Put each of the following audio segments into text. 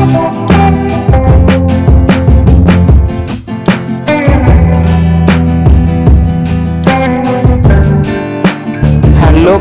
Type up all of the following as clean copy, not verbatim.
Hello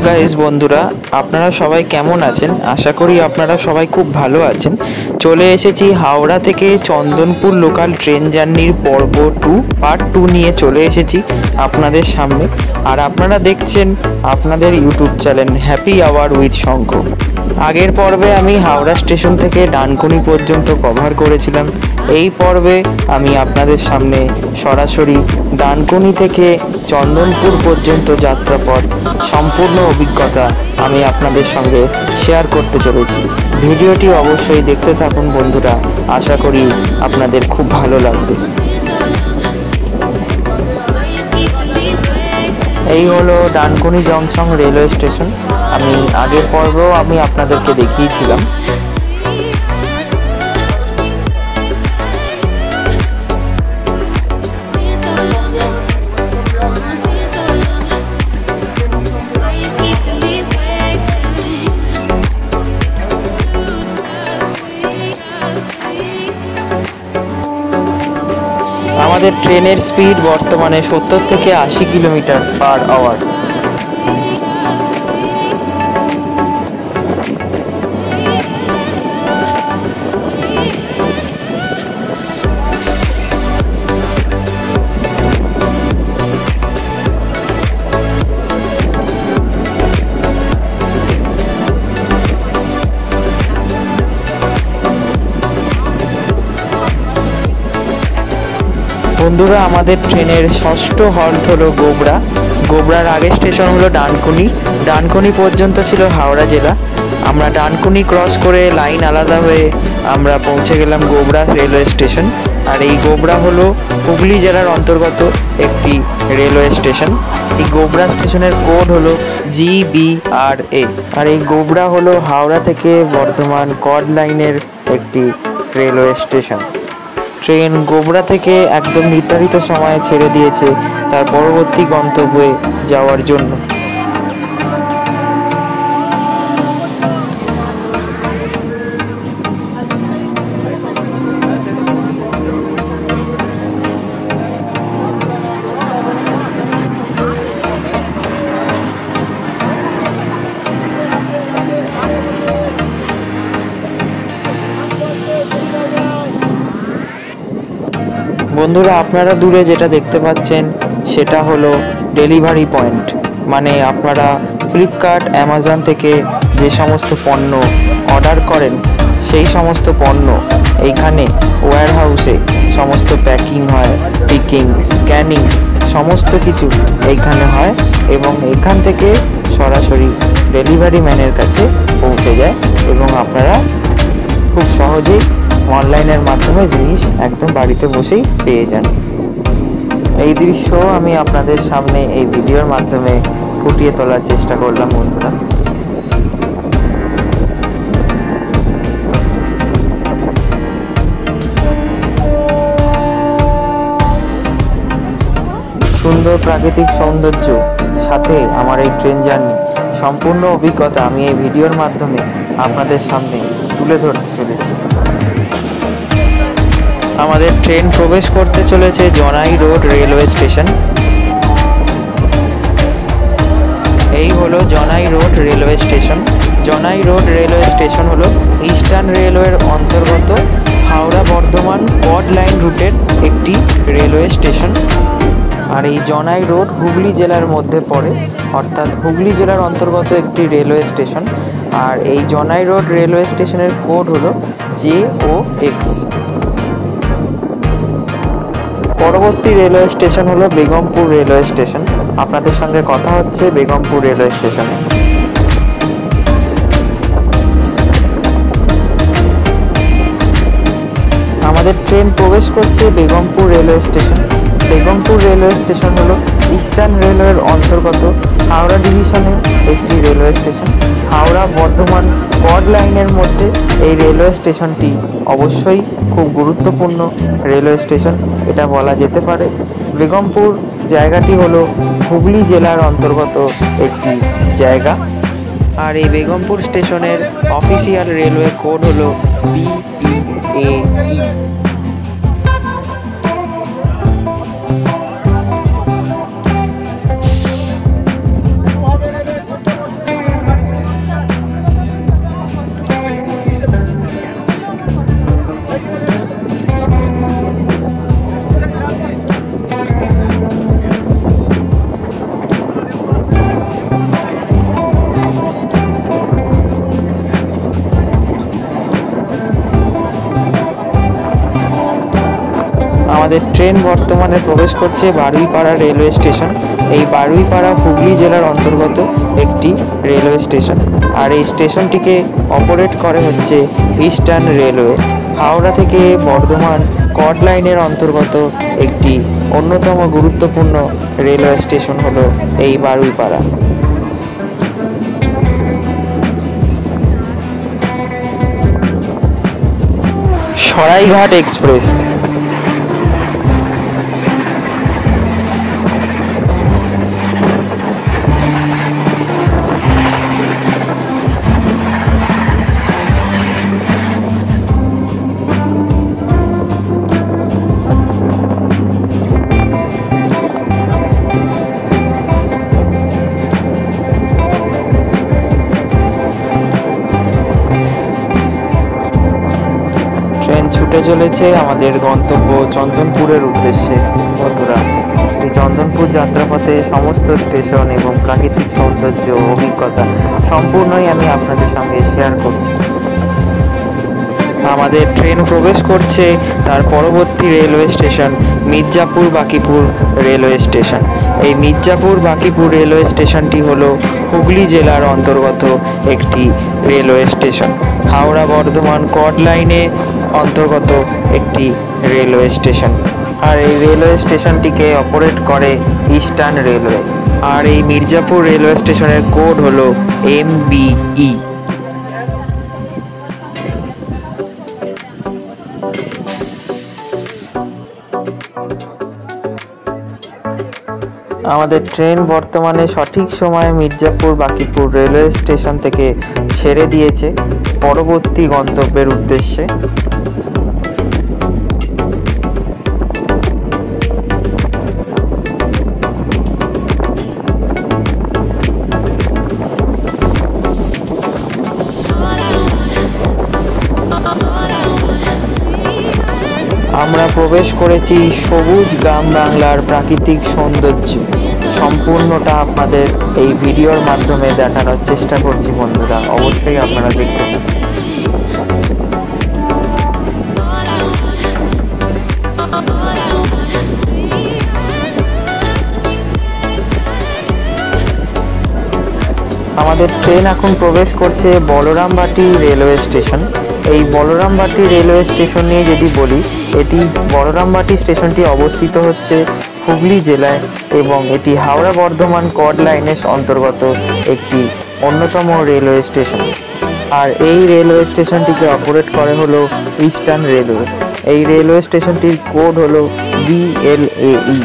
guys বন্ধুরা, আপনারা সবাই কেমন আছেন? আশা করি আপনারা সবাই খুব ভালো আছেন। চলে এসেছি হাওড়া থেকে চন্দনপুর লোকাল ট্রেন জার্নির পর্ব 2 পার্ট 2 নিয়ে চলে এসেছি আপনাদের সামনে। আর আপনারা দেখছেন আপনাদের YouTube channel happy hour with Shankha. আগের পর্বে আমি হাওড়া স্টেশন থেকে ডানকুনি পর্যন্ত কভার করেছিলাম। এই পর্বে আমি আপনাদের সামনে সরাসরি ডানকুনি থেকে চন্দনপুর পর্যন্ত যাত্রাপথ সম্পূর্ণ অভিজ্ঞতা আমি আপনাদের সঙ্গে শেয়ার করতে চলেছি। ভিডিওটি অবশ্যই দেখতে থাকুন বন্ধুরা, আশা করি আপনাদের খুব ভালো লাগবে। এই হলো ডানকুনি জংশন রেলওয়ে স্টেশন। আমি আগের পর্বেও আমি আপনাদেরকে দেখিয়েছিলাম। আমাদের ট্রেনের স্পিড বর্তমানে 70 থেকে 80 কিলোমিটার পার আওয়ার। বন্ধুরা, আমাদের ট্রেনের ষষ্ঠ হল্ট হলো গোবরা। গোবরার আগের স্টেশন হলো ডানকুনি। ডানকুনি পর্যন্ত ছিল হাওড়া জেলা। আমরা ডানকুনি ক্রস করে লাইন আলাদা হয়ে আমরা পৌঁছে গেলাম গোবরা রেলওয়ে স্টেশন। আর এই গোবরা হলো হুগলি জেলার অন্তর্গত একটি রেলওয়ে স্টেশন। এই গোবরা স্টেশনের কোড হলো GBRA। আর এই গোবরা হলো হাওড়া থেকে বর্ধমান কর্ড লাইনের একটি রেলওয়ে স্টেশন। ট্রেন গোবরা থেকে একদম নির্ধারিত সময়ে ছেড়ে দিয়েছে তার পরবর্তী গন্তব্যে যাওয়ার জন্য। বন্ধুরা, আপনারা দূরে যেটা দেখতে পাচ্ছেন সেটা হলো ডেলিভারি পয়েন্ট। মানে আপনারা ফ্লিপকার্ট, অ্যামাজন থেকে যে সমস্ত পণ্য অর্ডার করেন সেই সমস্ত পণ্য এইখানে ওয়্যার হাউসে সমস্ত প্যাকিং হয়, পিকিং, স্ক্যানিং সমস্ত কিছু এইখানে হয় এবং এখান থেকে সরাসরি ডেলিভারি ম্যানের কাছে পৌঁছে যায় এবং আপনারা খুব সহজেই অনলাইনের মাধ্যমে জিনিস একদম বাড়িতে বসেই পেয়ে যান। এই দৃশ্য আমি আপনাদের সামনে এই ভিডিওর মাধ্যমে ফুটিয়ে তোলার চেষ্টা করলাম বন্ধুরা। সুন্দর প্রাকৃতিক সৌন্দর্য সাথে আমার এই ট্রেন জার্নি সম্পূর্ণ অভিজ্ঞতা আমি এই ভিডিওর মাধ্যমে আপনাদের সামনে তুলে ধরতে চলেছি। আমাদের ট্রেন প্রবেশ করতে চলেছে জনাই রোড রেলওয়ে স্টেশন। এই হলো জনাই রোড রেলওয়ে স্টেশন। জনাই রোড রেলওয়ে স্টেশন হলো ইস্টার্ন রেলওয়ের অন্তর্গত হাওড়া বর্ধমান কর্ড লাইন রুটের একটি রেলওয়ে স্টেশন। আর এই জনাই রোড হুগলি জেলার মধ্যে পড়ে, অর্থাৎ হুগলি জেলার অন্তর্গত একটি রেলওয়ে স্টেশন। আর এই জনাই রোড রেলওয়ে স্টেশনের কোড হলো JOX। পরবর্তী রেলওয়ে স্টেশন হলো বেগমপুর রেলওয়ে স্টেশন। আপনাদের সঙ্গে কথা হচ্ছে বেগমপুর রেলওয়ে স্টেশনে। আমাদের ট্রেন প্রবেশ করছে Begampur railway station. Begampur railway station হলো ইস্টার্ন রেলওয়ের অন্তর্গত হাওড়া ডিভিশনের একটি railway station. Howrah Bardhaman chord লাইনের মধ্যে এই রেলওয়ে স্টেশনটি অবশ্যই খুব গুরুত্বপূর্ণ রেলওয়ে স্টেশন এটা বলা যেতে পারে। বেগমপুর জায়গাটি হলো হুগলি জেলার অন্তর্গত একটি জায়গা। আর এই বেগমপুর স্টেশনের অফিসিয়াল রেলওয়ে কোড হলো BP LAE। আমাদের ট্রেন বর্তমানে প্রবেশ করছে বারুইপাড়া রেলওয়ে স্টেশন। এই বারুইপাড়া হুগলি জেলার অন্তর্গত একটি রেলওয়ে স্টেশন, আর এই স্টেশনটিকে অপারেট করে হচ্ছে ইস্টার্ন রেলওয়ে। হাওড়া থেকে বর্ধমান কর্ড লাইনের অন্তর্গত একটি অন্যতম গুরুত্বপূর্ণ রেলওয়ে স্টেশন হলো এই বারুইপাড়া। সরাইঘাট এক্সপ্রেস। ছুটে চলেছে আমাদের গন্তব্য চন্দনপুরের উদ্দেশ্যে। বন্ধুরা, এই চন্দনপুর যাত্রাপথে সমস্ত স্টেশন এবং প্রাকৃতিক সৌন্দর্য অভিজ্ঞতা সম্পূর্ণই আমি আপনাদের সঙ্গে শেয়ার করছি। আমাদের ট্রেন প্রবেশ করছে তার পরবর্তী railway station Mirzapur Bankipur railway station. এই মির্জাপুর বাঁকিপুর রেলওয়ে স্টেশনটি হলো হুগলি জেলার অন্তর্গত একটি railway station. Howrah Bardhaman chord লাইনে অন্তর্গত একটি রেলওয়ে স্টেশন, আর এই রেলওয়ে স্টেশনটিকে অপারেট করে ইস্টার্ন রেলওয়ে। আর এই মির্জাপুর রেলওয়ে স্টেশনের কোড হলো MBE। আমাদের ট্রেন বর্তমানে সঠিক সময়ে মির্জাপুর বাঁকিপুর রেলওয়ে স্টেশন থেকে ছেড়ে দিয়েছে পরবর্তী গন্তব্যের উদ্দেশ্যে। আমরা প্রবেশ করেছি সবুজ গ্রাম বাংলার প্রাকৃতিক সৌন্দর্য। সম্পূর্ণটা আপনাদের এই ভিডিওর মাধ্যমে দেখানোর চেষ্টা করছি। বন্ধুরা, অবশ্যই আপনারা দেখতে থাকুন। আমাদের ট্রেন এখন প্রবেশ করছে বলরামবাটি রেলওয়ে স্টেশন। এই বলরামবাটি রেলওয়ে স্টেশন নিয়ে যদি বলি, এটি বলরামবাটি স্টেশনটি অবস্থিত হচ্ছে হুগলি জেলায় এবং এটি হাওড়া বর্ধমান কর্ড লাইনের অন্তর্গত একটি অন্যতম রেলওয়ে স্টেশন। আর এই রেলওয়ে স্টেশনটিকে অপারেট করে হলো ইস্টার্ন রেলওয়ে। এই রেলওয়ে স্টেশনটির কোড হলো BLAE।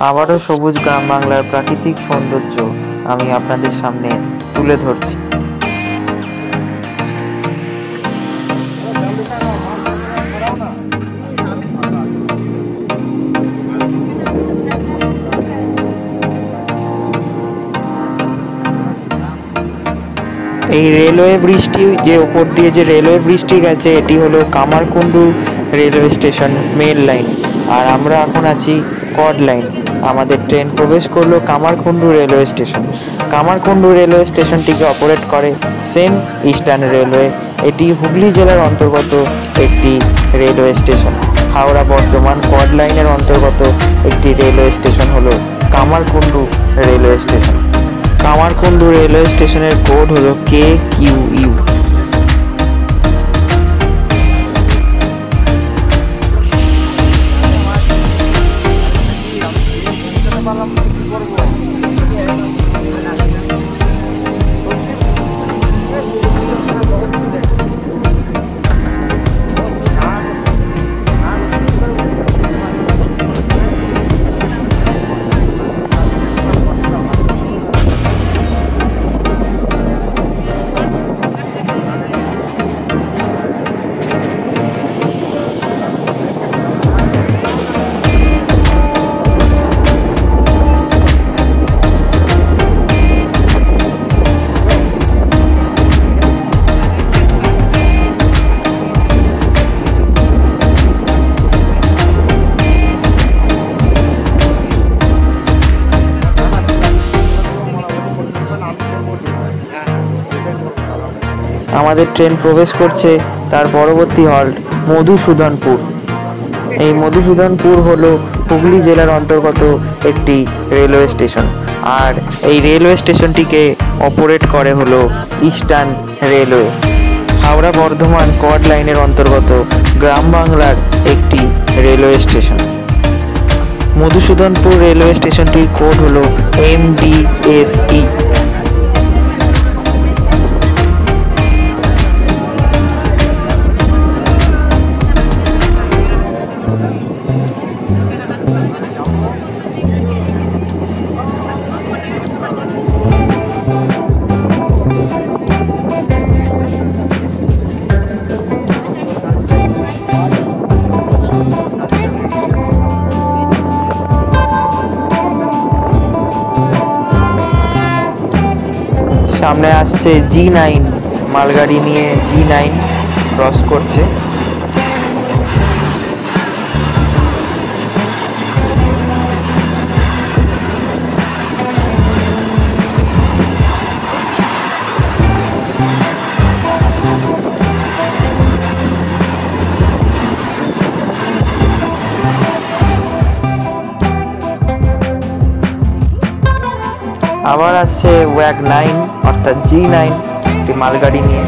আবারও সবুজ গ্রাম বাংলার প্রাকৃতিক সৌন্দর্য আমি আপনাদের সামনে তুলে ধরছি। এই রেলওয়ে ব্রিজটি যে উপর দিয়ে যে রেলওয়ে ব্রিজটি গেছে, এটি হলো Kamarkundu railway station main line, আর আমরা এখন আছি কর্ড লাইন। আমাদের ট্রেন প্রবেশ করলো Kamarkundu railway station. Kamarkundu railway স্টেশনটিকে অপারেট করে সেম ইস্টার্ন রেলওয়ে। এটি হুগলি জেলার অন্তর্গত একটি railway station. Howrah Bardhaman chord লাইনের অন্তর্গত একটি রেলওয়ে স্টেশন হলো Kamarkundu railway station. Kamarkundu railway স্টেশনের কোড হলো KQU। আমাদের ট্রেন প্রবেশ করছে তার পরবর্তী হল্ট মধুসূদনপুর। এই মধুসূদনপুর হলো হুগলি জেলার অন্তর্গত একটি রেলওয়ে স্টেশন, আর এই রেলওয়ে স্টেশনটিকে অপারেট করে হলো eastern railway. Howrah Bardhaman chord লাইনের অন্তর্গত গ্রাম বাংলার একটি রেলওয়ে স্টেশন। মধুসূদনপুর রেলওয়ে স্টেশনটির কোড হলো MDSE। সামনে আসছে G9 মালগাড়ি নিয়ে। G9 ক্রস করছে। আবার আসছে WAG9 অর্থাৎ G9 একটি মালগাড়ি নিয়ে।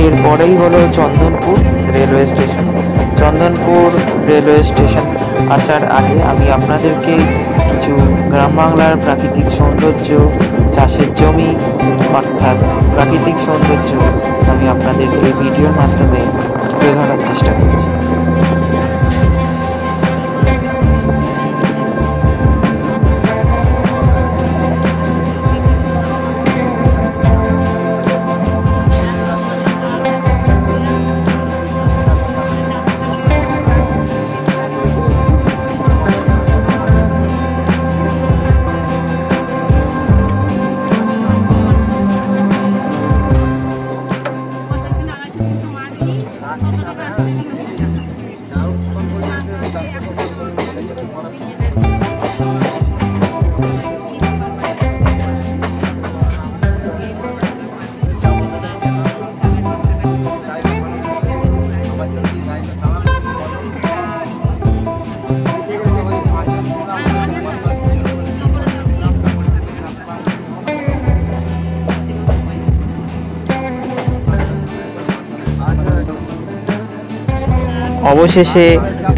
এরপরেই হলো Chandanpur railway station. Chandanpur railway station আসার আগে আমি আপনাদেরকে কিছু গ্রাম বাংলার প্রাকৃতিক সৌন্দর্য, চাষের জমি অর্থাৎ প্রাকৃতিক সৌন্দর্য আমি আপনাদের এই ভিডিওর মাধ্যমে তুলে ধরার চেষ্টা করছি। অবশেষে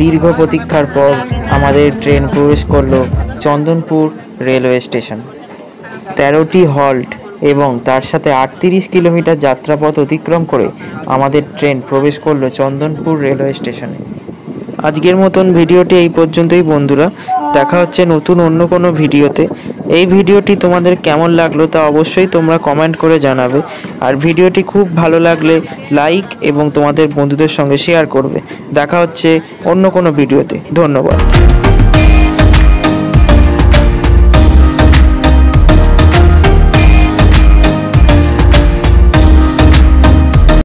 দীর্ঘ প্রতীক্ষার পর আমাদের ট্রেন প্রবেশ করলো চন্দনপুর রেলওয়ে স্টেশন। 13টি হল্ট এবং তার সাথে 38 কিলোমিটার যাত্রাপথ অতিক্রম করে আমাদের ট্রেন প্রবেশ করলো চন্দনপুর রেলওয়ে স্টেশনে। আজকের মতন ভিডিওটি এই পর্যন্তই বন্ধুরা, দেখা হচ্ছে নতুন অন্য কোনো ভিডিওতে। এই ভিডিওটি তোমাদের কেমন লাগলো তা অবশ্যই তোমরা কমেন্ট করে জানাবে, আর ভিডিওটি খুব ভালো লাগলে লাইক এবং তোমাদের বন্ধুদের সঙ্গে শেয়ার করবে। দেখা হচ্ছে অন্য কোনো ভিডিওতে। ধন্যবাদ।